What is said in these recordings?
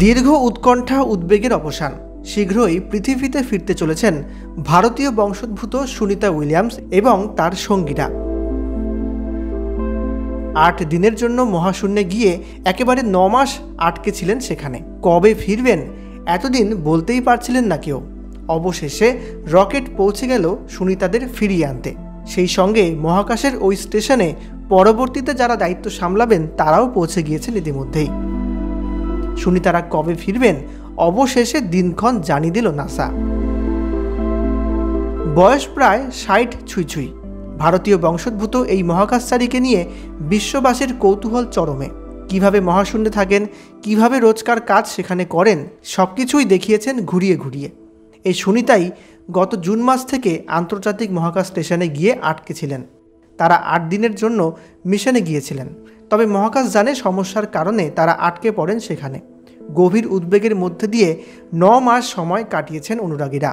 দীর্ঘ উৎকণ্ঠা উদ্বেগের অবসান। শীঘ্রই পৃথিবীতে ফিরতে চলেছেন ভারতীয় বংশোদ্ভূত সুনিতা উইলিয়ামস এবং তার সঙ্গীরা। 8 দিনের জন্য মহাশূন্যে গিয়ে একেবারে 9 মাস আটকে ছিলেন সেখানে। কবে ফিরবেন এতদিন বলতেই পারছিলেন না কেউ। অবশেষে রকেট পৌঁছে গেল সুনিতাদের ফিরিয়ে আনতে। সেই সঙ্গে মহাকাশের ওই স্টেশনে পরবর্তীতে যারা দায়িত্ব সামলাবেন তারাও পৌঁছে গিয়েছেন ইতিমধ্যেই। সুনিতারা কবে ফিরবেন অবশেষে দিনক্ষণ জানিয়ে দিল নাসা। বয়স প্রায় 60 ছুঁই। ভারতীয় বংশোদ্ভূত এই মহাকাশচারীকে নিয়ে বিশ্ববাসীর কৌতূহল চরমে। কিভাবে মহাশূন্যে থাকেন, কিভাবে রোজকার কাজ সেখানে করেন, সবকিছুই দেখিয়েছেন ঘুরিয়ে ঘুরিয়ে। এই সুনিতাই গত জুন মাস থেকে আন্তর্জাতিক মহাকাশ স্টেশনে গিয়ে আটকে ছিলেন। তারা 8 দিনের জন্য মিশনে গিয়েছিলেন। তবে মহাকাশযানে সমস্যার কারণে তারা আটকে পড়েন সেখানে। গভীর উদ্বেগের মধ্যে দিয়ে 9 মাস সময় কাটিয়েছেন অনুরাগীরা।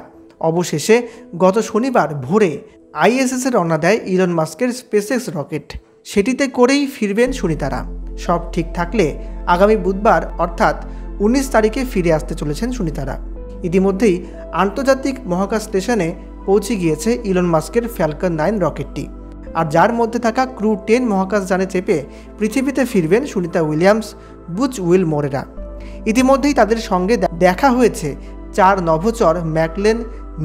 অবশেষে গত শনিবার ভোরে আইএসএসে রওনা দেয় ইলন মাস্কের স্পেসএক্স রকেট। সেটিতে করেই ফিরবেন সুনিতারা। সব ঠিক থাকলে আগামী বুধবার অর্থাৎ 19 তারিখে ফিরে আসতে চলেছেন সুনিতারা। ইতিমধ্যেই আন্তর্জাতিক মহাকাশ স্টেশনে পৌঁছে গিয়েছে ইলন মাস্কের ফ্যালকন 9 রকেটটি। আর যার মধ্যে থাকা ক্রু 10 মহাকাশযানে চেপে পৃথিবীতে ফিরবেন সুনিতা উইলিয়ামস, বুচ উইলমোরেরা। ইতিমধ্যেই তাদের সঙ্গে দেখা হয়েছে 4 নভোচর ম্যাকলেন,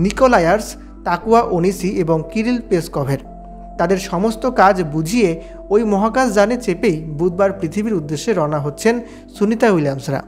নিকোলায়াস, তাকুয়া ওনিসি এবং কিরিল পেসকভের। তাদের সমস্ত কাজ বুঝিয়ে ওই মহাকাশযানে চেপেই বুধবার পৃথিবীর উদ্দেশ্যে রওনা হচ্ছেন সুনিতা উইলিয়ামসরা।